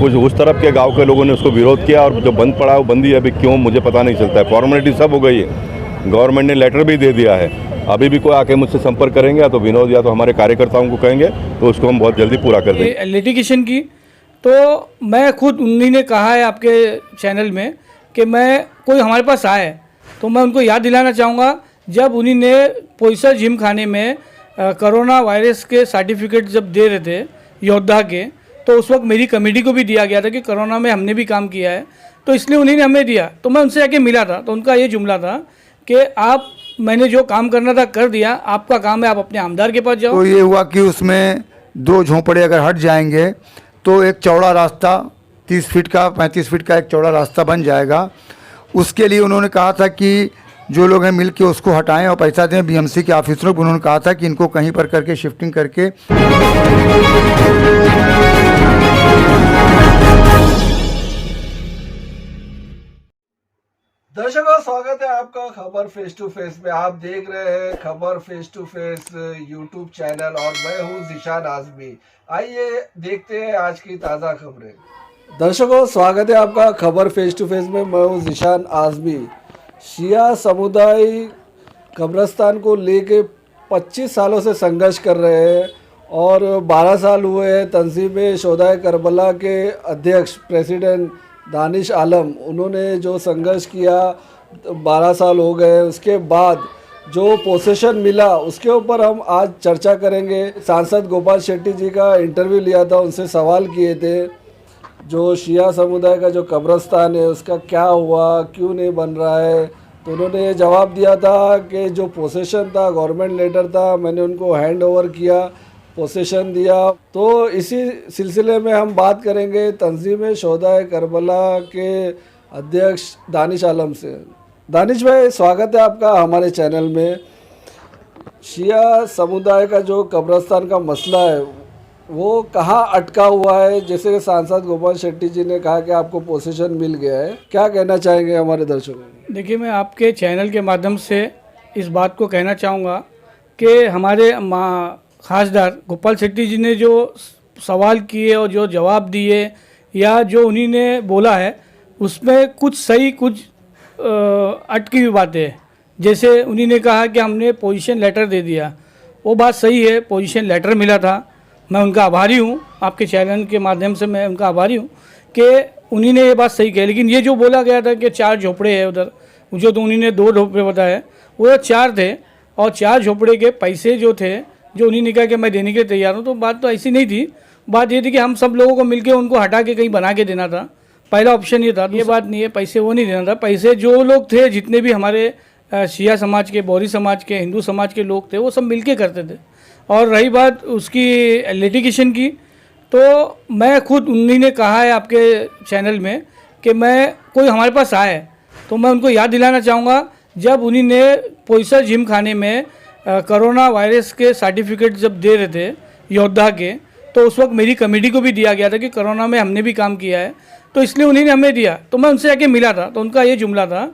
कुछ उस तरफ के गांव के लोगों ने उसको विरोध किया और जो बंद पड़ा वो बंद ही अभी क्यों मुझे पता नहीं चलता है। फॉर्मेलिटी सब हो गई है, गवर्नमेंट ने लेटर भी दे दिया है। अभी भी कोई आके मुझसे संपर्क करेंगे या तो विनोद या तो हमारे कार्यकर्ताओं को कहेंगे तो उसको हम बहुत जल्दी पूरा कर देंगे। लिटिगेशन की तो मैं खुद उन्हीं ने कहा है आपके चैनल में कि मैं कोई हमारे पास आए तो मैं उनको याद दिलाना चाहूँगा, जब उन्हीं ने पोईसर जिम खाने में कोरोना वायरस के सर्टिफिकेट जब दे रहे थे योद्धा के, तो उस वक्त मेरी कमेटी को भी दिया गया था कि कोरोना में हमने भी काम किया है, तो इसलिए उन्हीं ने हमें दिया। तो मैं उनसे जाके मिला था तो उनका ये जुमला था कि आप मैंने जो काम करना था कर दिया, आपका काम है आप अपने आमदार के पास जाओ। तो ये हुआ कि उसमें 2 झोंपड़े अगर हट जाएंगे तो एक चौड़ा रास्ता 30 फीट का 35 फीट का एक चौड़ा रास्ता बन जाएगा। उसके लिए उन्होंने कहा था कि जो लोग हैं मिल के उसको हटाएं और पैसा दें। बीएमसी के ऑफिसरों को उन्होंने कहा था कि इनको कहीं पर करके शिफ्टिंग करके। दर्शकों, स्वागत है आपका खबर फेस टू फेस में। आप देख रहे हैं खबर face to face YouTube channel और मैं हूं ज़ीशान आज़मी। आइए देखते हैं आज की ताज़ा खबरें। दर्शकों, स्वागत है आपका खबर फेस टू फेस में, मैं हूं ज़ीशान आज़मी। शिया समुदाय कब्रिस्तान को लेके 25 सालों से संघर्ष कर रहे हैं और 12 साल हुए हैं। तंजीम शोहदाए करबला के अध्यक्ष प्रेसिडेंट दानिश आलम, उन्होंने जो संघर्ष किया 12 साल हो गए। उसके बाद जो पोसेशन मिला उसके ऊपर हम आज चर्चा करेंगे। सांसद गोपाल शेट्टी जी का इंटरव्यू लिया था, उनसे सवाल किए थे जो शिया समुदाय का जो कब्रिस्तान है उसका क्या हुआ, क्यों नहीं बन रहा है। तो उन्होंने ये जवाब दिया था कि जो पोसेशन था गवर्नमेंट लेटर था, मैंने उनको हैंड ओवर किया, पोसेशन दिया। तो इसी सिलसिले में हम बात करेंगे तंजीम शोहदाए करबला के अध्यक्ष दानिश आलम से। दानिश भाई, स्वागत है आपका हमारे चैनल में। शिया समुदाय का जो कब्रिस्तान का मसला है वो कहाँ अटका हुआ है? जैसे कि सांसद गोपाल शेट्टी जी ने कहा कि आपको पोजीशन मिल गया है, क्या कहना चाहेंगे हमारे दर्शकों को? देखिए, मैं आपके चैनल के माध्यम से इस बात को कहना चाहूँगा कि हमारे खासदार गोपाल शेट्टी जी ने जो सवाल किए और जो जवाब दिए या जो उन्हीं ने बोला है उसमें कुछ सही कुछ अटकी हुई बातें हैं। जैसे उन्हीं ने कहा कि हमने पोजीशन लेटर दे दिया, वो बात सही है, पोजीशन लेटर मिला था। मैं उनका आभारी हूँ, आपके चैनल के माध्यम से मैं उनका आभारी हूँ कि उन्हीं ने ये बात सही कही। लेकिन ये जो बोला गया था कि 4 झोपड़े हैं उधर, जो तो उन्हीं ने 2 झोपड़े बताए, वो 4 थे और 4 झोपड़े के पैसे जो थे जो उन्हीं ने कहा कि मैं देने के लिए तैयार हूँ, तो बात तो ऐसी नहीं थी। बात ये थी कि हम सब लोगों को मिलकर उनको हटा के कहीं बना के देना था। पहला ऑप्शन ये था। ये बात नहीं है, पैसे वो नहीं देना था। पैसे जो लोग थे, जितने भी हमारे शिया समाज के, बौरी समाज के, हिंदू समाज के लोग थे, वो सब मिलके करते थे। और रही बात उसकी लिटिगेशन की, तो मैं खुद उन्हीं ने कहा है आपके चैनल में कि मैं कोई हमारे पास आए तो मैं उनको याद दिलाना चाहूँगा, जब उन्हीं ने पोईसर जिम खाने में कोरोना वायरस के सर्टिफिकेट जब दे रहे थे योद्धा के, तो उस वक्त मेरी कमेटी को भी दिया गया था कि कोरोना में हमने भी काम किया है, तो इसलिए उन्हीं ने हमें दिया। तो मैं उनसे जाके मिला था तो उनका ये जुमला था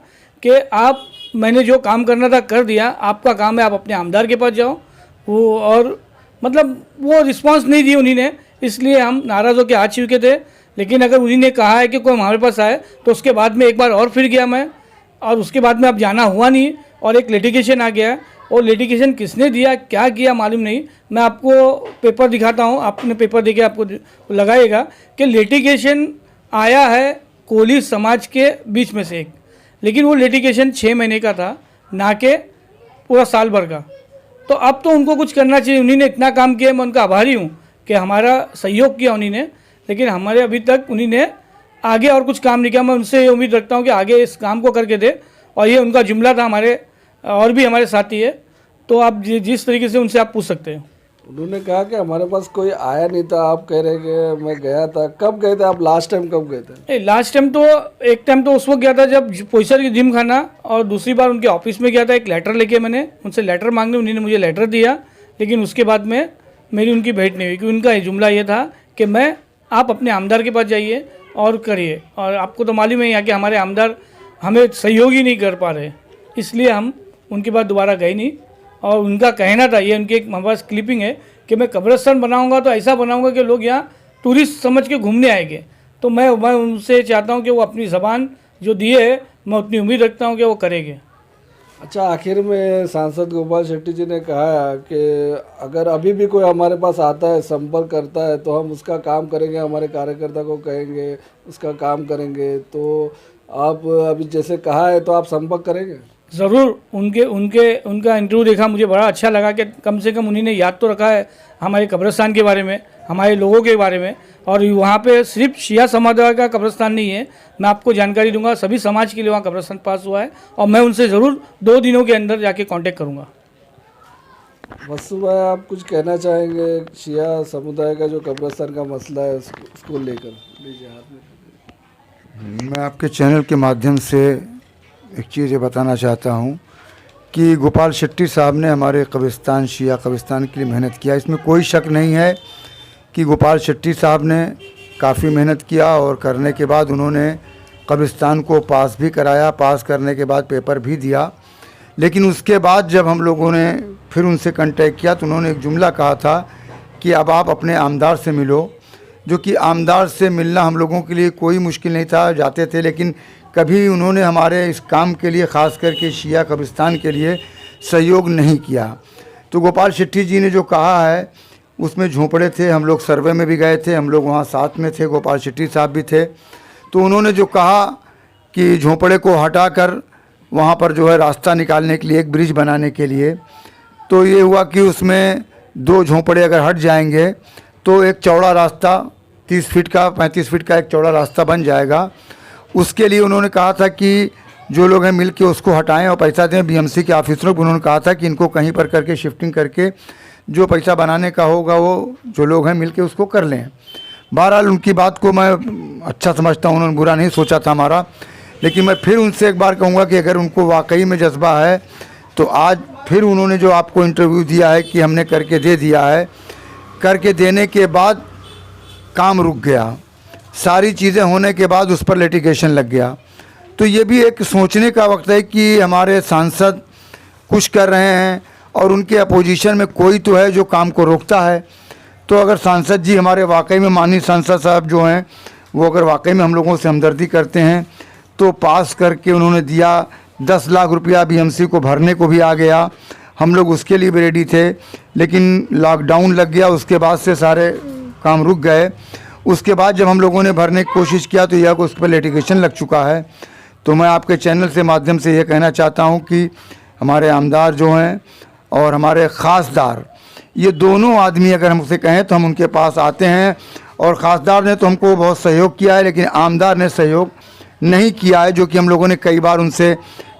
कि आप मैंने जो काम करना था कर दिया, आपका काम है आप अपने आमदार के पास जाओ। वो और मतलब वो रिस्पांस नहीं दी उन्हीं ने, इसलिए हम नाराज़ होकर आ चुके थे। लेकिन अगर उन्हीं ने कहा है कि कोई हमारे पास आए, तो उसके बाद में एक बार और फिर गया मैं, और उसके बाद में अब जाना हुआ नहीं और एक लिटिगेशन आ गया। और लिटिगेशन किसने दिया, क्या किया मालूम नहीं। मैं आपको पेपर दिखाता हूँ, आपने पेपर देके आपको लगाएगा कि लिटिगेशन आया है कोली समाज के बीच में से एक, लेकिन वो लिटिगेशन 6 महीने का था, ना कि पूरा साल भर का। तो अब तो उनको कुछ करना चाहिए। उन्हीं ने इतना काम किया, मैं उनका आभारी हूँ कि हमारा सहयोग किया उन्हीं ने, लेकिन हमारे अभी तक उन्हीं ने आगे और कुछ काम नहीं किया। मैं उनसे उम्मीद रखता हूँ कि आगे इस काम को करके दे। और ये उनका जुमला था। हमारे और भी हमारे साथी है, तो आप जिस तरीके से उनसे आप पूछ सकते हो। उन्होंने कहा कि हमारे पास कोई आया नहीं था, आप कह रहे कि मैं गया था। कब गए थे आप? लास्ट टाइम कब गए थे? लास्ट टाइम तो एक टाइम तो उस वक्त गया था जब पोईसर की जिम खाना, और दूसरी बार उनके ऑफिस में गया था। एक लेटर लेके मैंने उनसे लेटर मांगने, उन्होंने मुझे लेटर दिया, लेकिन उसके बाद में मेरी उनकी भेंट नहीं हुई। क्योंकि उनका जुमला ये था कि मैं आप अपने आमदार के पास जाइए और करिए। और आपको तो मालूम है यहाँ के हमारे आमदार हमें सहयोग ही नहीं कर पा रहे, इसलिए हम उनके बाद दोबारा गए नहीं। और उनका कहना था, ये उनकी एक हमारे पास क्लिपिंग है कि मैं कब्रिस्तान बनाऊंगा तो ऐसा बनाऊंगा कि लोग यहाँ टूरिस्ट समझ के घूमने आएंगे। तो मैं उनसे चाहता हूँ कि वो अपनी ज़बान जो दिए है, मैं उतनी उम्मीद रखता हूँ कि वो करेंगे। अच्छा, आखिर में सांसद गोपाल शेट्टी जी ने कहा कि अगर अभी भी कोई हमारे पास आता है, संपर्क करता है, तो हम उसका काम करेंगे, हमारे कार्यकर्ता को कहेंगे उसका काम करेंगे। तो आप अभी जैसे कहा है तो आप संपर्क करेंगे? ज़रूर। उनका इंटरव्यू देखा, मुझे बड़ा अच्छा लगा कि कम से कम उन्होंने याद तो रखा है हमारे कब्रिस्तान के बारे में, हमारे लोगों के बारे में। और वहाँ पे सिर्फ शिया समुदाय का कब्रिस्तान नहीं है, मैं आपको जानकारी दूंगा, सभी समाज के लिए वहाँ कब्रिस्तान पास हुआ है। और मैं उनसे ज़रूर 2 दिनों के अंदर जाके कांटेक्ट करूँगा। वसु भाई, आप कुछ कहना चाहेंगे शिया समुदाय का जो कब्रिस्तान का मसला है उसको लेकर? लीजिए हाथ में। मैं आपके चैनल के माध्यम से एक चीज़ ये बताना चाहता हूँ कि गोपाल शेट्टी साहब ने हमारे कब्रिस्तान, शिया कब्रिस्तान के लिए मेहनत किया। इसमें कोई शक नहीं है कि गोपाल शेट्टी साहब ने काफ़ी मेहनत किया और करने के बाद उन्होंने कब्रिस्तान को पास भी कराया, पास करने के बाद पेपर भी दिया। लेकिन उसके बाद जब हम लोगों ने फिर उनसे कांटेक्ट किया तो उन्होंने एक जुमला कहा था कि अब आप अपने आमदार से मिलो, जो कि आमदार से मिलना हम लोगों के लिए कोई मुश्किल नहीं था, जाते थे। लेकिन कभी उन्होंने हमारे इस काम के लिए, ख़ास करके शिया कब्रिस्तान के लिए सहयोग नहीं किया। तो गोपाल शेट्टी जी ने जो कहा है उसमें झोंपड़े थे, हम लोग सर्वे में भी गए थे, हम लोग वहाँ साथ में थे, गोपाल शेट्टी साहब भी थे। तो उन्होंने जो कहा कि झोंपड़े को हटाकर वहाँ पर जो है रास्ता निकालने के लिए, एक ब्रिज बनाने के लिए, तो ये हुआ कि उसमें 2 झोंपड़े अगर हट जाएंगे तो एक चौड़ा रास्ता 30 फीट का, 35 फीट का एक चौड़ा रास्ता बन जाएगा। उसके लिए उन्होंने कहा था कि जो लोग हैं मिल के उसको हटाएं और पैसा दें। बीएमसी के ऑफिसरों को उन्होंने कहा था कि इनको कहीं पर करके शिफ्टिंग करके जो पैसा बनाने का होगा वो जो लोग हैं मिल के उसको कर लें। बहरहाल उनकी बात को मैं अच्छा समझता हूँ, उन्होंने बुरा नहीं सोचा था हमारा। लेकिन मैं फिर उनसे एक बार कहूँगा कि अगर उनको वाकई में जज्बा है तो आज फिर उन्होंने जो आपको इंटरव्यू दिया है कि हमने करके दे दिया है, करके देने के बाद काम रुक गया, सारी चीज़ें होने के बाद उस पर लिटिगेशन लग गया। तो ये भी एक सोचने का वक्त है कि हमारे सांसद कुछ कर रहे हैं और उनके अपोजिशन में कोई तो है जो काम को रोकता है। तो अगर सांसद जी हमारे वाकई में, माननीय सांसद साहब जो हैं वो अगर वाकई में हम लोगों से हमदर्दी करते हैं तो पास करके उन्होंने दिया। 10 लाख रुपया बीएमसी को भरने को भी आ गया, हम लोग उसके लिए भी रेडी थे। लेकिन लॉकडाउन लग गया, उसके बाद से सारे काम रुक गए। उसके बाद जब हम लोगों ने भरने की कोशिश किया तो यह उस पर लिटिगेशन लग चुका है। तो मैं आपके चैनल से माध्यम से ये कहना चाहता हूँ कि हमारे आमदार जो हैं और हमारे ख़ासदार, ये दोनों आदमी अगर हम उसे कहें तो हम उनके पास आते हैं। और ख़ासदार ने तो हमको बहुत सहयोग किया है, लेकिन आमदार ने सहयोग नहीं किया है, जो कि हम लोगों ने कई बार उनसे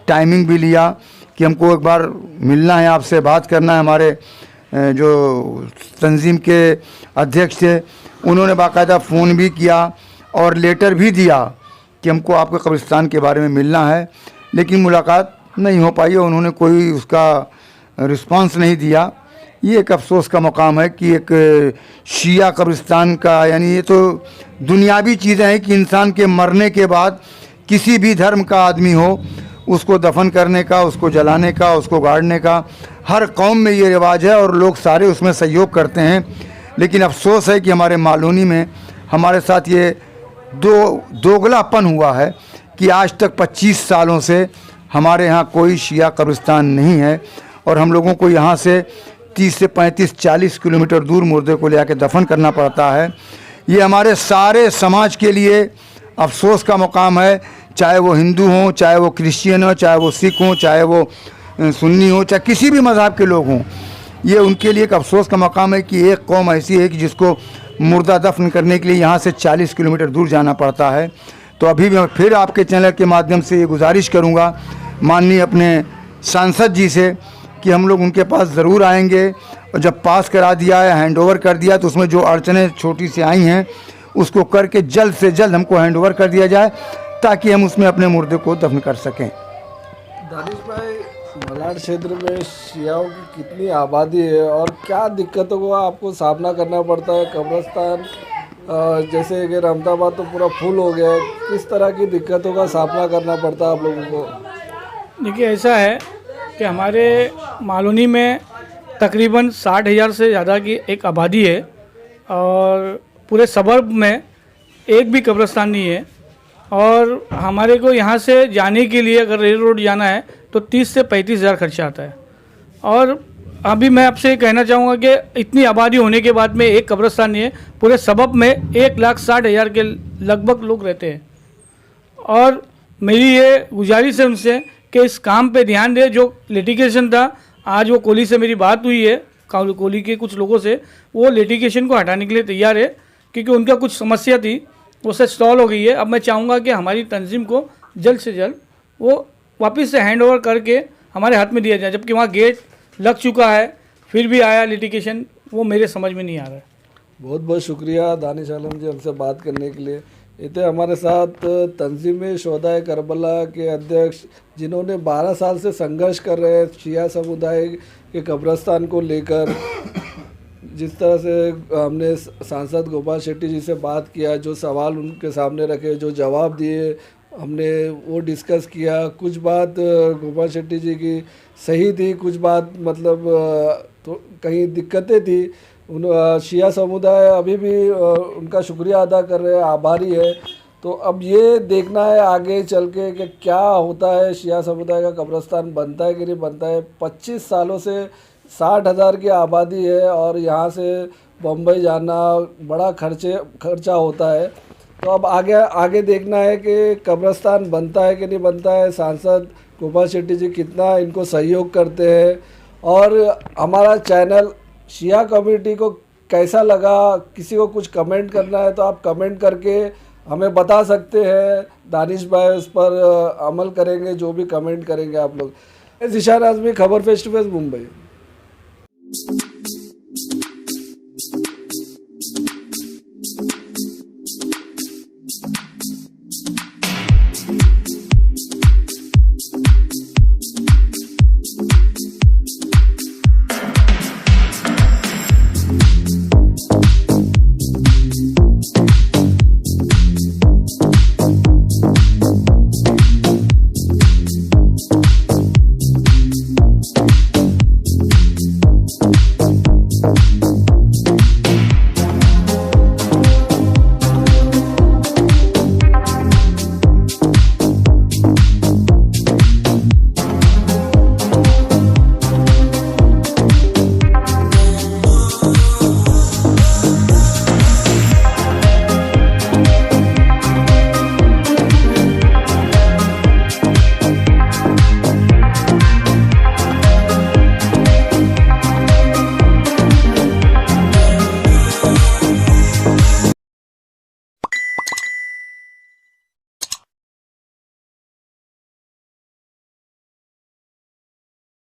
टाइमिंग भी लिया कि हमको एक बार मिलना है, आपसे बात करना है। हमारे जो तंजीम के अध्यक्ष थे उन्होंने बाकायदा फ़ोन भी किया और लेटर भी दिया कि हमको आपके कब्रिस्तान के बारे में मिलना है, लेकिन मुलाकात नहीं हो पाई और उन्होंने कोई उसका रिस्पांस नहीं दिया। ये एक अफसोस का मकाम है कि एक शिया कब्रिस्तान का, यानी ये तो दुनियावी चीज़ें हैं कि इंसान के मरने के बाद किसी भी धर्म का आदमी हो उसको दफन करने का, उसको जलाने का, उसको गाड़ने का हर कौम में ये रिवाज है और लोग सारे उसमें सहयोग करते हैं। लेकिन अफसोस है कि हमारे मालूनी में हमारे साथ ये दोगलापन हुआ है कि आज तक 25 सालों से हमारे यहाँ कोई शिया कब्रिस्तान नहीं है और हम लोगों को यहाँ से 30 से 35-40 किलोमीटर दूर मुर्दे को ले आके दफन करना पड़ता है। ये हमारे सारे समाज के लिए अफसोस का मुकाम है, चाहे वो हिंदू हों, चाहे वो क्रिश्चियन हो, चाहे वो सिख हों, चाहे वो सुन्नी हो, चाहे किसी भी मज़हब के लोग हों। ये उनके लिए एक अफसोस का मकाम है कि एक कौम ऐसी है कि जिसको मुर्दा दफन करने के लिए यहाँ से 40 किलोमीटर दूर जाना पड़ता है। तो अभी मैं फिर आपके चैनल के माध्यम से ये गुजारिश करूँगा माननीय अपने सांसद जी से कि हम लोग उनके पास ज़रूर आएंगे और जब पास करा दिया है, हैंडओवर कर दिया, तो उसमें जो अड़चनें छोटी सी आई हैं उसको करके जल्द से जल्द हमको हैंडओवर कर दिया जाए ताकि हम उसमें अपने मुर्दे को दफन कर सकें। दानिश भाई, मलाड क्षेत्र में शियाओं की कितनी आबादी है और क्या दिक्कतों को आपको सामना करना पड़ता है? कब्रिस्तान जैसे कि रहमताबाद तो पूरा फुल हो गया है, किस तरह की दिक्कतों का सामना करना पड़ता है आप लोगों को? देखिए, ऐसा है कि हमारे मालूनी में तकरीबन 60,000 से ज़्यादा की एक आबादी है और पूरे सबर्ब में एक भी कब्रिस्तान नहीं है। और हमारे को यहाँ से जाने के लिए अगर रेल रोड जाना है तो 30 से 35 हज़ार खर्चा आता है। और अभी मैं आपसे कहना चाहूँगा कि इतनी आबादी होने के बाद में एक कब्रिस्तान नहीं है, पूरे सबब में 1,60,000 के लगभग लोग रहते हैं। और मेरी ये गुजारिश है उनसे कि इस काम पे ध्यान दे। जो लिटिगेशन था, आज वो कोहली से मेरी बात हुई है, कोहली के कुछ लोगों से, वो लिटिगेशन को हटाने के लिए तैयार है, क्योंकि उनका कुछ समस्या थी वो से सॉल्व हो गई है। अब मैं चाहूँगा कि हमारी तंजीम को जल्द से जल्द वो वापस से हैंड ओवर करके हमारे हाथ में दिया जाए, जबकि वहाँ गेट लग चुका है फिर भी आया लिटिगेशन, वो मेरे समझ में नहीं आ रहा है। बहुत बहुत शुक्रिया दानिश आलम जी हमसे बात करने के लिए। इतने हमारे साथ तंजीम शोहदाए करबला के अध्यक्ष, जिन्होंने 12 साल से संघर्ष कर रहे हैं शिया समुदाय के कब्रिस्तान को लेकर। जिस तरह से हमने सांसद गोपाल शेट्टी जी से बात किया, जो सवाल उनके सामने रखे, जो जवाब दिए, हमने वो डिस्कस किया। कुछ बात गोपाल शेट्टी जी की सही थी, कुछ बात मतलब तो कहीं दिक्कतें थी। उन शिया समुदाय अभी भी उनका शुक्रिया अदा कर रहे हैं, आभारी है। तो अब ये देखना है आगे चल के कि क्या होता है, शिया समुदाय का कब्रिस्तान बनता है कि नहीं बनता है। 25 सालों से 60,000 की आबादी है और यहाँ से बम्बई जाना बड़ा खर्चा होता है। तो अब आगे देखना है कि कब्रिस्तान बनता है कि नहीं बनता है। सांसद गोपाल शेट्टी जी कितना इनको सहयोग करते हैं। और हमारा चैनल शिया कम्युनिटी को कैसा लगा, किसी को कुछ कमेंट करना है तो आप कमेंट करके हमें बता सकते हैं। दानिश भाई उस पर अमल करेंगे, जो भी कमेंट करेंगे आप लोग। ज़िशान आज़मी, खबर फेस टू फेस, मुंबई।